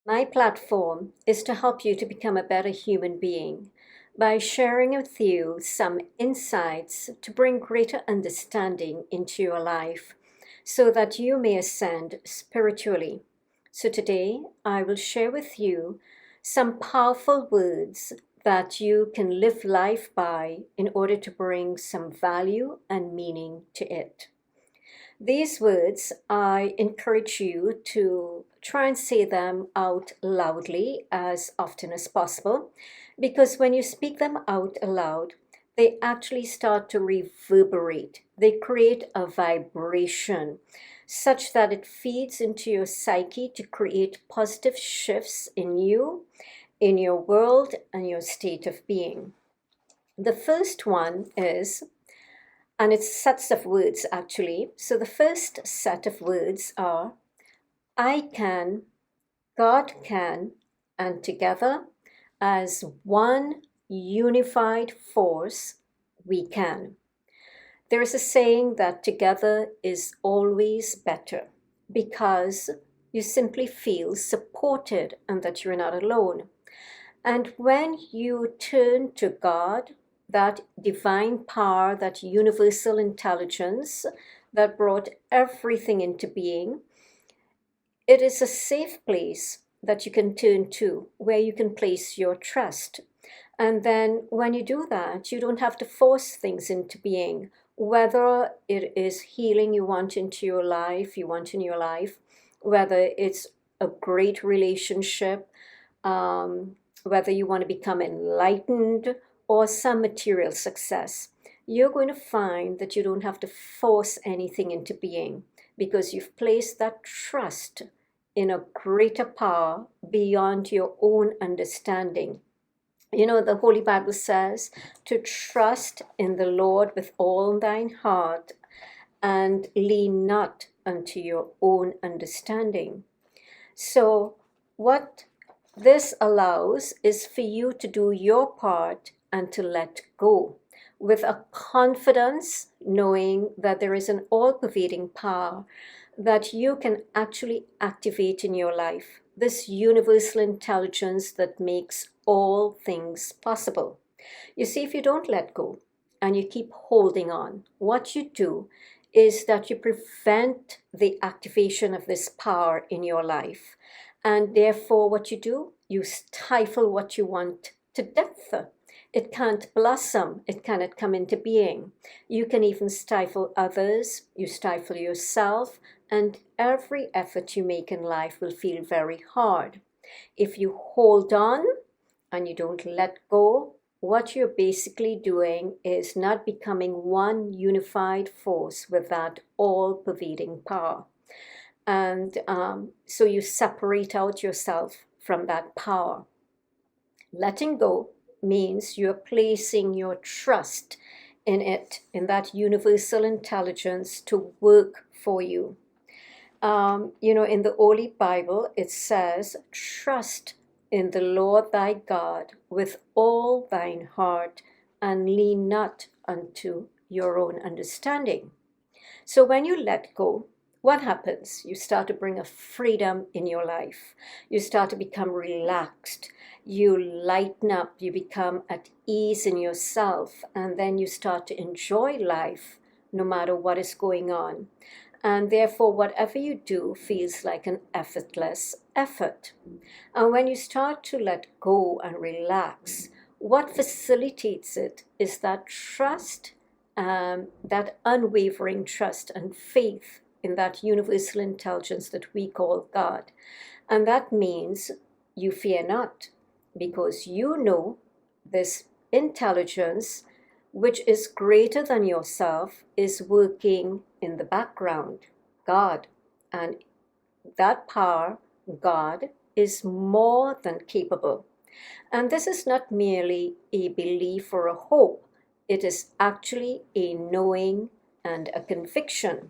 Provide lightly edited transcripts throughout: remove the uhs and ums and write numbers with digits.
My platform is to help you to become a better human being by sharing with you some insights to bring greater understanding into your life so that you may ascend spiritually. So today I will share with you some powerful words that you can live life by in order to bring some value and meaning to it. These words, I encourage you to try and say them out loudly as often as possible, because when you speak them out aloud, they actually start to reverberate. They create a vibration such that it feeds into your psyche to create positive shifts in you, in your world, and your state of being. The first one is, and it's sets of words actually. So the first set of words are I can, God can, and together as one unified force, we can. There is a saying that together is always better because you simply feel supported and that you're not alone. And when you turn to God, that divine power, that universal intelligence that brought everything into being, it is a safe place that you can turn to where you can place your trust. And then when you do that, you don't have to force things into being, whether it is healing you want into your life, whether it's a great relationship, whether you want to become enlightened or some material success, you're going to find that you don't have to force anything into being because you've placed that trust in a greater power beyond your own understanding. You know, the Holy Bible says to trust in the Lord with all thine heart and lean not unto your own understanding. So, what this allows is for you to do your part and to let go with a confidence, knowing that there is an all pervading power that you can actually activate in your life. This universal intelligence that makes all things possible. You see, if you don't let go and you keep holding on, what you do is that you prevent the activation of this power in your life. And therefore, what you do, you stifle what you want to death. It can't blossom, it cannot come into being. You can even stifle others, you stifle yourself, and every effort you make in life will feel very hard. If you hold on and you don't let go, what you're basically doing is not becoming one unified force with that all pervading power. And so you separate out yourself from that power. Letting go means you're placing your trust in it, in that universal intelligence to work for you. In the Holy Bible, it says, trust in the Lord thy God with all thine heart and lean not unto your own understanding. So when you let go, what happens? You start to bring a freedom in your life. You start to become relaxed. You lighten up. You become at ease in yourself. And then you start to enjoy life no matter what is going on. And therefore, whatever you do feels like an effortless effort. And when you start to let go and relax, what facilitates it is that trust, that unwavering trust and faith in that universal intelligence that we call God. And that means you fear not, because you know this intelligence, which is greater than yourself, is working in the background, God. And that power, God, is more than capable. And this is not merely a belief or a hope, it is actually a knowing and a conviction.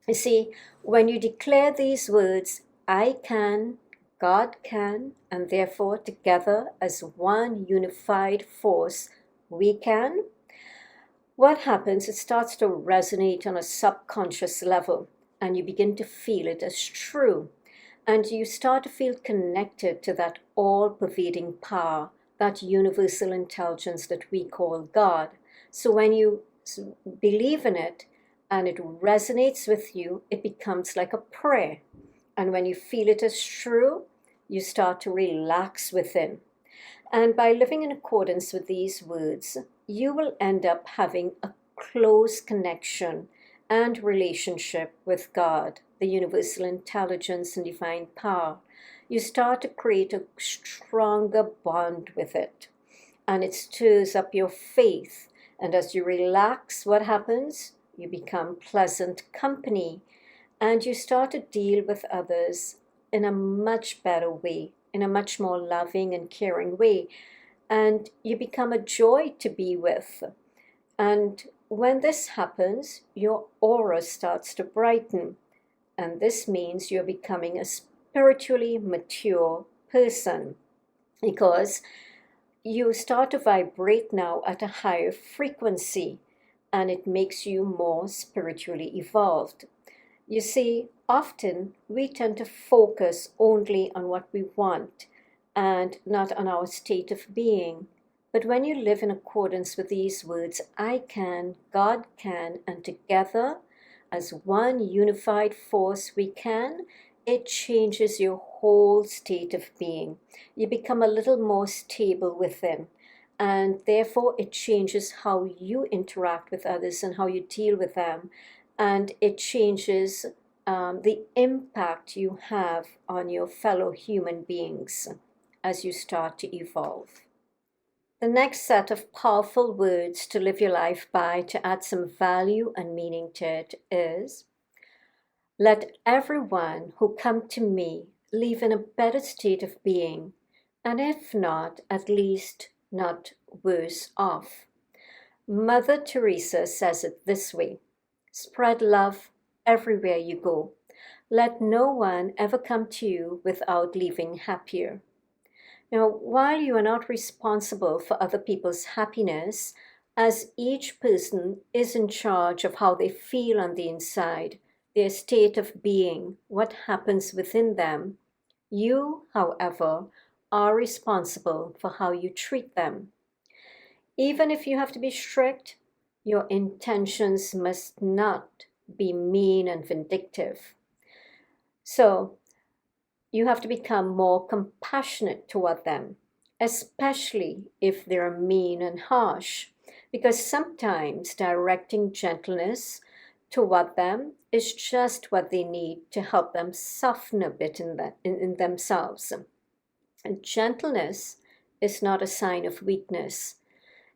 You see, when you declare these words, I can, God can, and therefore together as one unified force, we can, what happens? It starts to resonate on a subconscious level, and you begin to feel it as true. and you start to feel connected to that all-pervading power, that universal intelligence that we call God. So when you believe in it and it resonates with you, it becomes like a prayer. And when you feel it as true, you start to relax within. And by living in accordance with these words, you will end up having a close connection and relationship with God, the universal intelligence and divine power. You start to create a stronger bond with it, and it stirs up your faith. And as you relax, what happens? You become pleasant company, and you start to deal with others in a much better way, in a much more loving and caring way. And you become a joy to be with. And when this happens, your aura starts to brighten. And this means you're becoming a spiritually mature person, because you start to vibrate now at a higher frequency, and it makes you more spiritually evolved. You see, often we tend to focus only on what we want and not on our state of being. But when you live in accordance with these words, I can, God can, and together, as one unified force we can, it changes your whole state of being. You become a little more stable within, and therefore it changes how you interact with others and how you deal with them, and it changes the impact you have on your fellow human beings as you start to evolve. The next set of powerful words to live your life by, to add some value and meaning to it, is: let everyone who come to me live in a better state of being, and if not, at least not worse off. Mother Teresa says it this way: spread love everywhere you go. Let no one ever come to you without leaving happier. Now, while you are not responsible for other people's happiness, as each person is in charge of how they feel on the inside, their state of being, what happens within them, you, however, are responsible for how you treat them. Even if you have to be strict, your intentions must not be mean and vindictive. So, you have to become more compassionate toward them, especially if they're mean and harsh, because sometimes directing gentleness toward them is just what they need to help them soften a bit in themselves. And gentleness is not a sign of weakness.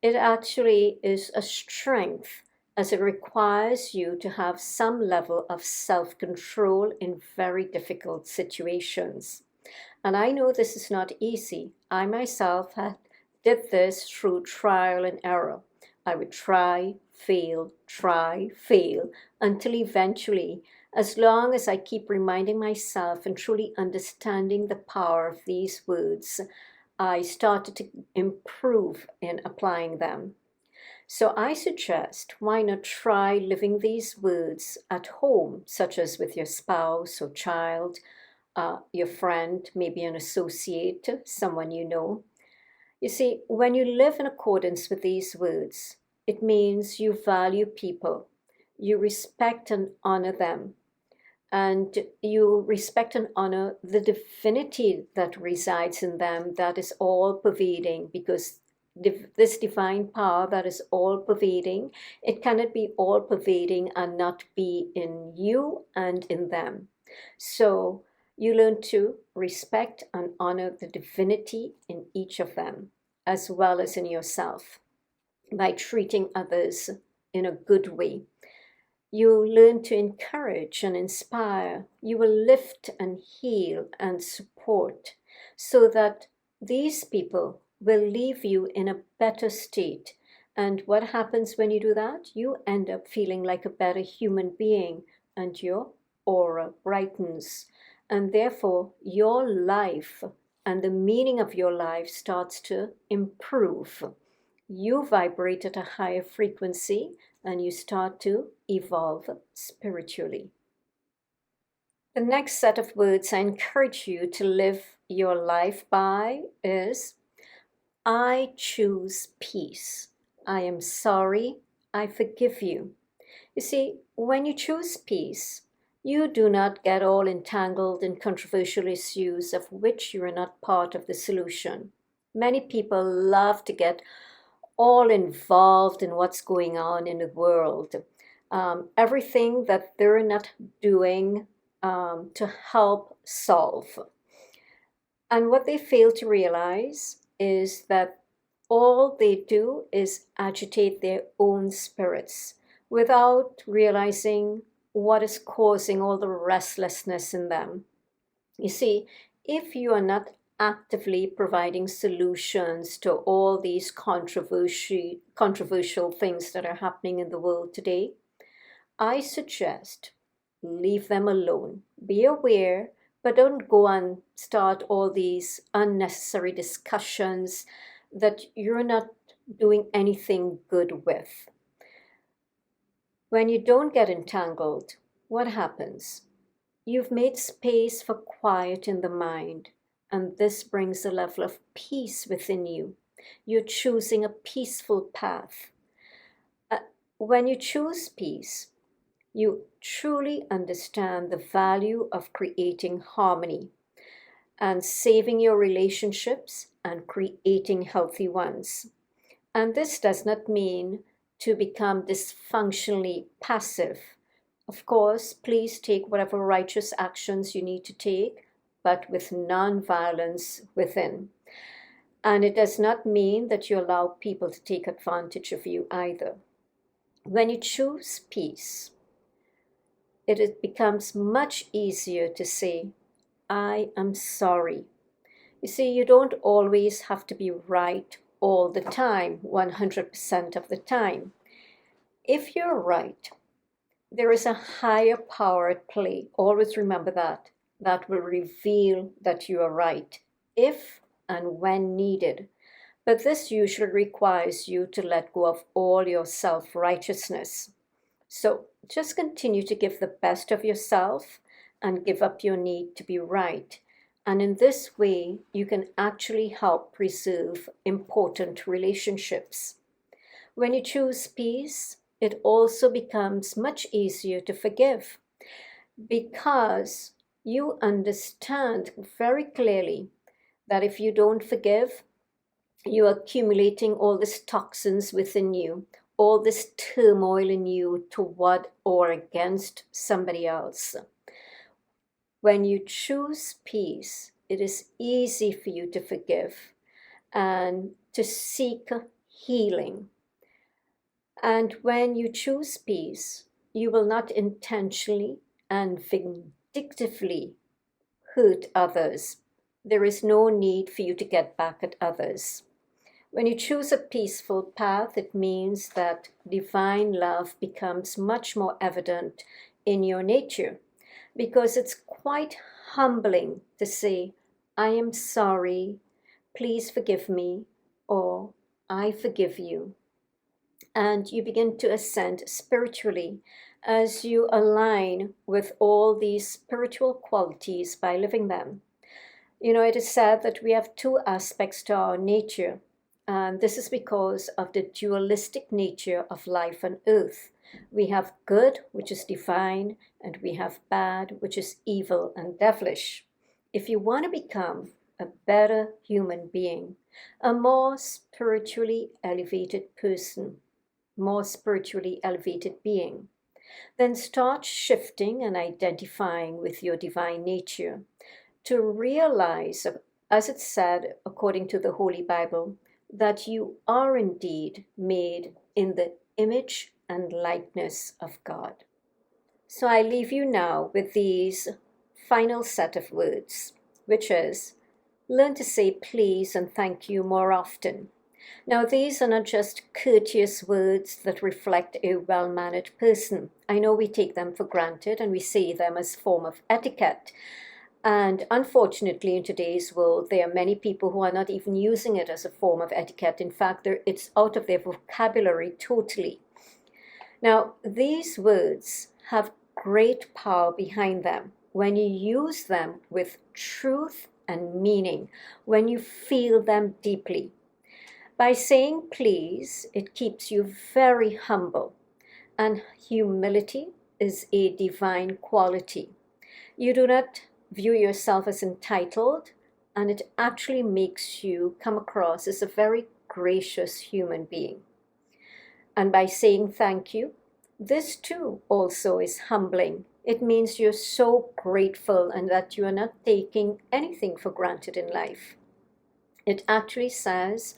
It actually is a strength, as it requires you to have some level of self-control in very difficult situations. And I know this is not easy. I myself did this through trial and error. I would try, fail, until eventually, as long as I keep reminding myself and truly understanding the power of these words, I started to improve in applying them. So I suggest, why not try living these words at home, such as with your spouse or child, your friend, maybe an associate, someone you know. You see, when you live in accordance with these words, it means you value people, you respect and honor them, and you respect and honor the divinity that resides in them, that is all pervading, because this divine power that is all pervading, it cannot be all pervading and not be in you and in them. So you learn to respect and honor the divinity in each of them, as well as in yourself, by treating others in a good way. You learn to encourage and inspire. You will lift and heal and support, so that these people will leave you in a better state. And what happens when you do that? You end up feeling like a better human being, and your aura brightens. And therefore, your life and the meaning of your life starts to improve. You vibrate at a higher frequency, and you start to evolve spiritually. The next set of words I encourage you to live your life by is I choose peace. I am sorry. I forgive you. You see, when you choose peace, you do not get all entangled in controversial issues of which you are not part of the solution. Many people love to get all involved in what's going on in the world. Everything that they're not doing to help solve. And what they fail to realize is that all they do is agitate their own spirits without realizing what is causing all the restlessness in them. You see, if you are not actively providing solutions to all these controversial things that are happening in the world today, I suggest leave them alone. Be aware, but don't go and start all these unnecessary discussions that you're not doing anything good with. When you don't get entangled, what happens? You've made space for quiet in the mind, and this brings a level of peace within you. You're choosing a peaceful path. When you choose peace, you truly understand the value of creating harmony and saving your relationships and creating healthy ones. And this does not mean to become dysfunctionally passive. Of course, please take whatever righteous actions you need to take, but with non-violence within. And it does not mean that you allow people to take advantage of you either. When you choose peace, it becomes much easier to say, I am sorry. You see, you don't always have to be right all the time, 100% of the time. If you're right, there is a higher power at play. Always remember that will reveal that you are right, if and when needed. But this usually requires you to let go of all your self-righteousness. So just continue to give the best of yourself and give up your need to be right. And in this way, you can actually help preserve important relationships. When you choose peace, it also becomes much easier to forgive because you understand very clearly that if you don't forgive, you're accumulating all these toxins within you, all this turmoil in you toward or against somebody else. When you choose peace, it is easy for you to forgive and to seek healing. And when you choose peace, you will not intentionally and vindictively hurt others. There is no need for you to get back at others. When you choose a peaceful path, it means that divine love becomes much more evident in your nature because it's quite humbling to say, I am sorry, please forgive me, or I forgive you. And you begin to ascend spiritually as you align with all these spiritual qualities by living them. You know, it is said that we have two aspects to our nature, and this is because of the dualistic nature of life on earth. We have good, which is divine, and we have bad, which is evil and devilish. If you want to become a better human being, a more spiritually elevated person, more spiritually elevated being, then start shifting and identifying with your divine nature to realize, as it's said according to the Holy Bible, that you are indeed made in the image and likeness of God. So I leave you now with these final set of words, which is, learn to say please and thank you more often. Now, these are not just courteous words that reflect a well-mannered person. I know we take them for granted and we say them as a form of etiquette. And unfortunately, in today's world, there are many people who are not even using it as a form of etiquette. In fact, it's out of their vocabulary totally. Now, these words have great power behind them. when you use them with truth and meaning, when you feel them deeply. By saying please, it keeps you very humble, and humility is a divine quality. You do not view yourself as entitled, and it actually makes you come across as a very gracious human being. And by saying thank you, this too also is humbling. It means you're so grateful and that you are not taking anything for granted in life. It actually says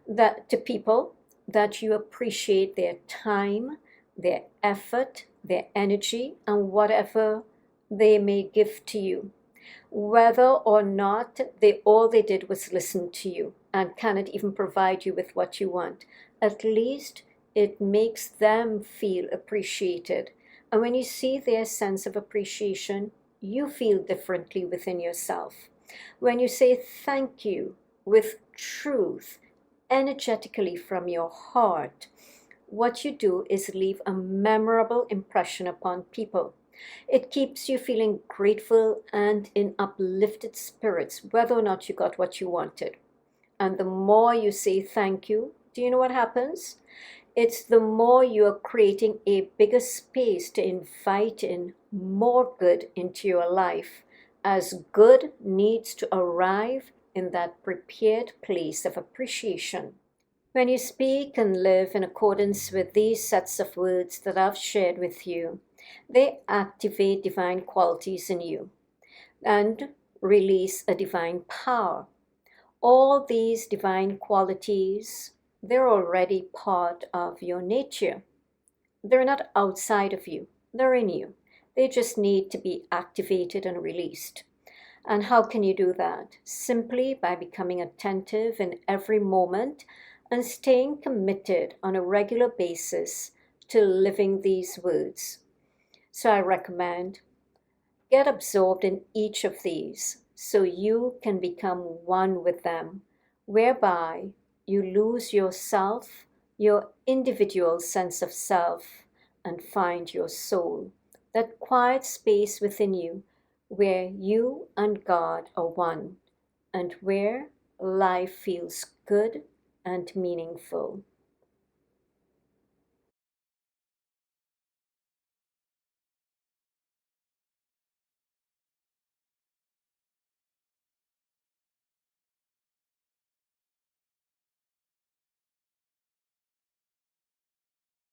that to people that you appreciate their time, their effort, their energy, and whatever they may give to you. Whether or not all they did was listen to you and cannot even provide you with what you want, at least it makes them feel appreciated. And when you see their sense of appreciation, you feel differently within yourself. When you say thank you with truth, energetically from your heart, what you do is leave a memorable impression upon people. It keeps you feeling grateful and in uplifted spirits, whether or not you got what you wanted. And the more you say thank you, do you know what happens? It's the more you are creating a bigger space to invite in more good into your life, as good needs to arrive in that prepared place of appreciation. When you speak and live in accordance with these sets of words that I've shared with you, they activate divine qualities in you and release a divine power. All these divine qualities, they're already part of your nature. They're not outside of you, they're in you. They just need to be activated and released. And how can you do that? Simply by becoming attentive in every moment and staying committed on a regular basis to living these words. So I recommend get absorbed in each of these so you can become one with them, whereby you lose yourself, your individual sense of self, and find your soul, that quiet space within you where you and God are one, and where life feels good and meaningful.